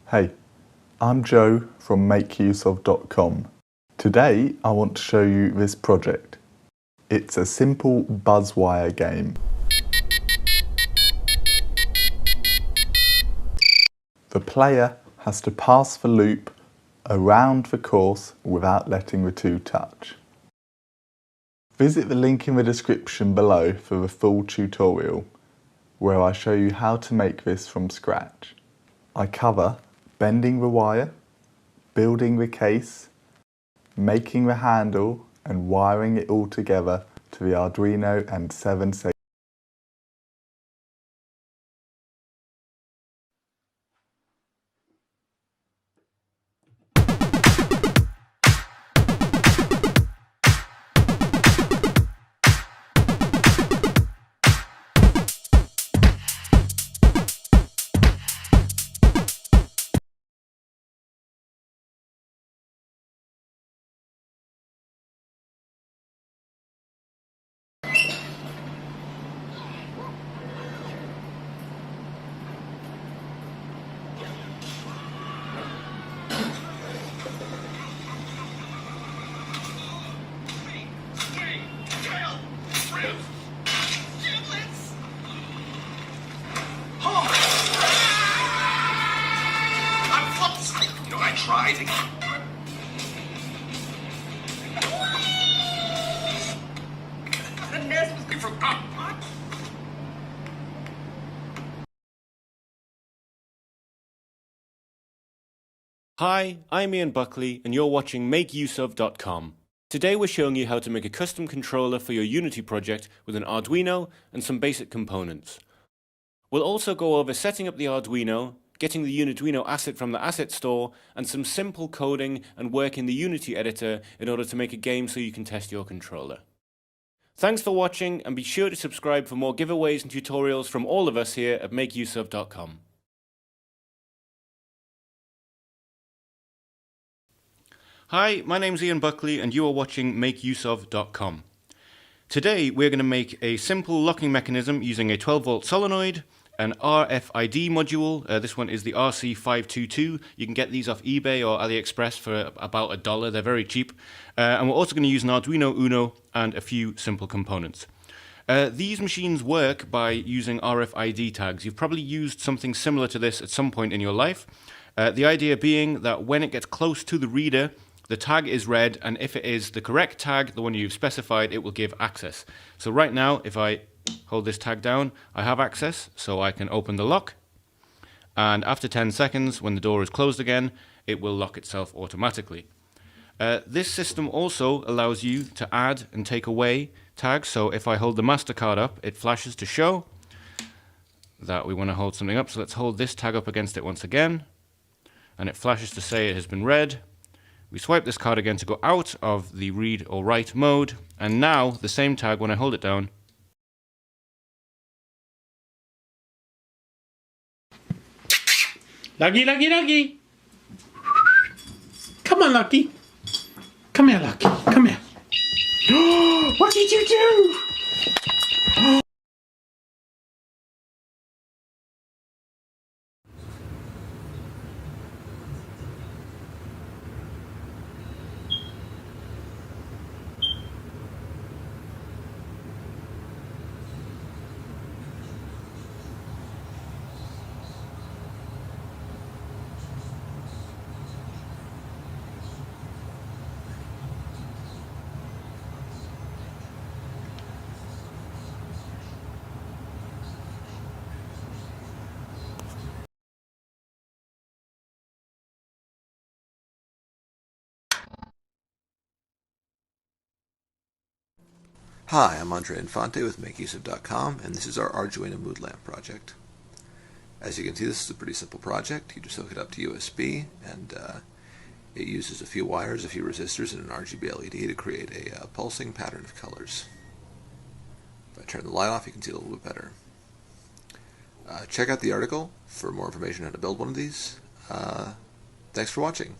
Hey, I'm Joe from MakeUseOf.com. Today I want to show you this project. It's a simple buzzwire game. The player has to pass the loop around the course without letting the two touch. Visit the link in the description below for the full tutorial, where I show you how to make this from scratch. I cover bending the wire, building the case, making the handle and wiring it all together to the Arduino and 7 segments. Hi, I'm Ian Buckley and you're watching MakeUseOf.com. Today we're showing you how to make a custom controller for your Unity project with an Arduino and some basic components. We'll also go over setting up the Arduino, getting the Arduino asset from the asset store, and some simple coding and work in the Unity editor in order to make a game so you can test your controller. Thanks for watching and be sure to subscribe for more giveaways and tutorials from all of us here at MakeUseOf.com. Hi, my name's Ian Buckley and you are watching MakeUseOf.com. Today we're going to make a simple locking mechanism using a 12-volt solenoid, an RFID module. This one is the RC522. You can get these off eBay or AliExpress for about $1. They're very cheap. And we're also going to use an Arduino Uno and a few simple components. These machines work by using RFID tags. You've probably used something similar to this at some point in your life. The idea being that when it gets close to the reader, the tag is read, and if it is the correct tag, the one you've specified, it will give access. So right now, if I hold this tag down, I have access, so I can open the lock. And after 10 seconds, when the door is closed again, it will lock itself automatically. This system also allows you to add and take away tags. So if I hold the MasterCard up, it flashes to show that we want to hold something up. So let's hold this tag up against it once again. And it flashes to say it has been read. We swipe this card again to go out of the read or write mode, and now the same tag, when I hold it down, Lucky, Lucky, Lucky! Come on, Lucky! Come here, Lucky, come here! What did you do? Hi, I'm Andre Infante with MakeUseOf.com, and this is our Arduino mood lamp project. As you can see, this is a pretty simple project. You just hook it up to USB, and it uses a few wires, a few resistors, and an RGB LED to create a pulsing pattern of colors. If I turn the light off, you can see it a little bit better. Check out the article for more information on how to build one of these. Thanks for watching.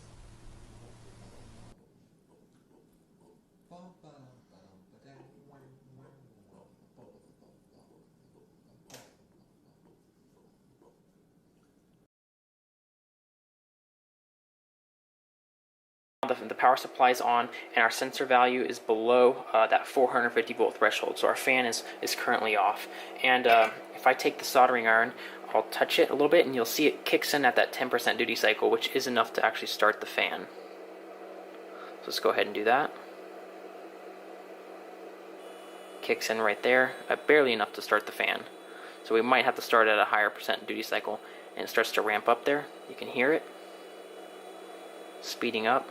The power supply is on and our sensor value is below that 450 volt threshold, so our fan is currently off. And if I take the soldering iron, I'll touch it a little bit and you'll see it kicks in at that 10% duty cycle, which is enough to actually start the fan. So let's go ahead and do that. Kicks in right there, barely enough to start the fan. So we might have to start at a higher percent duty cycle, and it starts to ramp up there. You can hear it speeding up.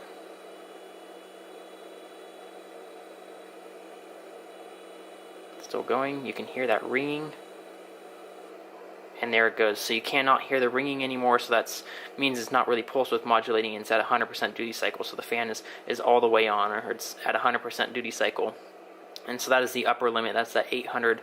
Still going. You can hear that ringing. And there it goes. So you cannot hear the ringing anymore, so that means it's not really pulse width modulating. It's at 100% duty cycle, so the fan is all the way on, or it's at 100% duty cycle. And so that is the upper limit. That's that 800.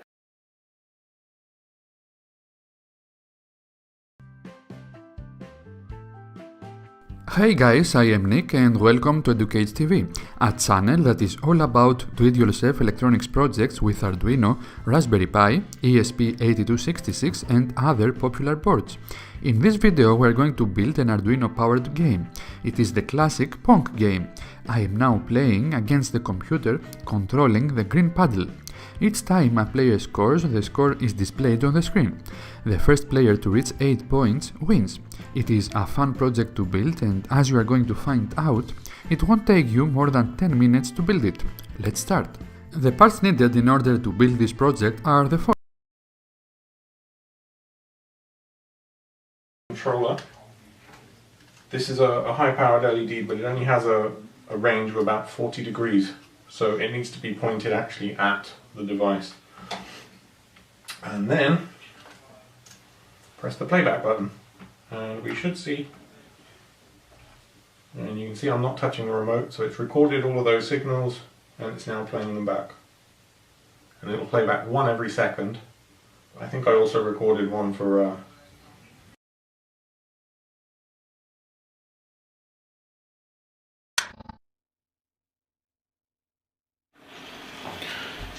Hey guys, I am Nick and welcome to Educate TV, a channel that is all about do-it-yourself electronics projects with Arduino, Raspberry Pi, ESP8266 and other popular boards. In this video we are going to build an Arduino powered game. It is the classic Pong game. I am now playing against the computer controlling the green paddle. Each time a player scores, the score is displayed on the screen. The first player to reach 8 points wins. It is a fun project to build, and as you are going to find out, it won't take you more than 10 minutes to build it. Let's start. The parts needed in order to build this project are the following. Controller. This is a high-powered LED, but it only has a range of about 40 degrees, so it needs to be pointed actually at the device. And then press the playback button, and we should see, and you can see I'm not touching the remote, so it's recorded all of those signals and it's now playing them back. And it will play back one every second. I think I also recorded one for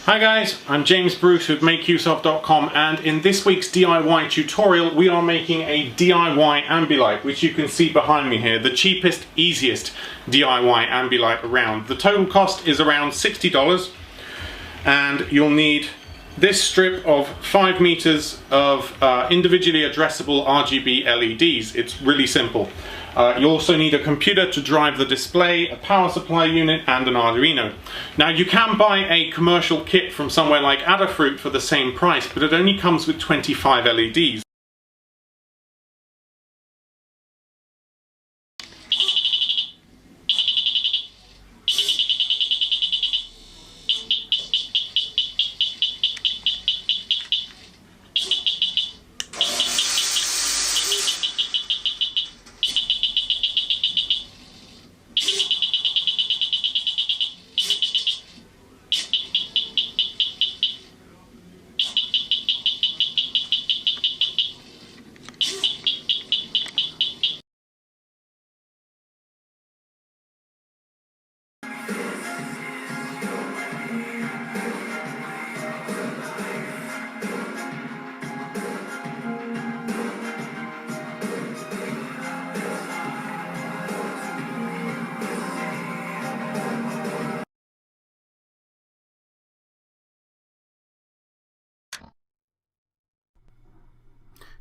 Hi guys, I'm James Bruce with MakeUseOf.com, and in this week's DIY tutorial we are making a DIY Ambilight, which you can see behind me here, the cheapest, easiest DIY Ambilight around. The total cost is around $60, and you'll need this strip of 5 meters of individually addressable RGB LEDs. It's really simple. You also need a computer to drive the display, a power supply unit and an Arduino. Now you can buy a commercial kit from somewhere like Adafruit for the same price, but it only comes with 25 LEDs.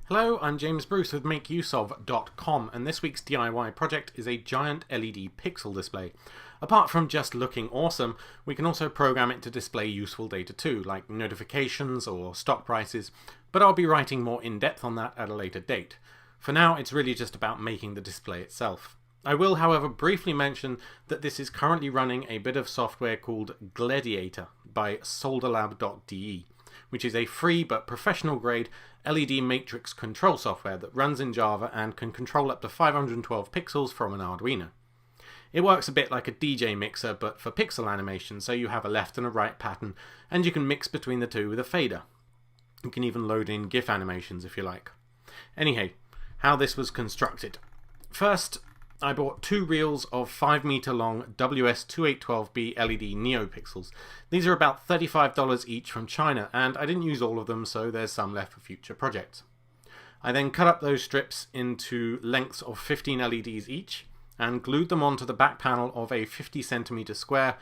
Hello, I'm James Bruce with MakeUseOf.com, and this week's DIY project is a giant LED pixel display. Apart from just looking awesome, we can also program it to display useful data too, like notifications or stock prices, but I'll be writing more in depth on that at a later date. For now, it's really just about making the display itself. I will, however, briefly mention that this is currently running a bit of software called Gladiator by solderlab.de, which is a free but professional grade LED matrix control software that runs in Java and can control up to 512 pixels from an Arduino. It works a bit like a DJ mixer but for pixel animation, so you have a left and a right pattern and you can mix between the two with a fader. You can even load in GIF animations if you like. Anyhow, how this was constructed. First, I bought 2 reels of 5 meter long WS2812B LED NeoPixels. These are about $35 each from China, and I didn't use all of them, so there's some left for future projects. I then cut up those strips into lengths of 15 LEDs each, and glued them onto the back panel of a 50cm square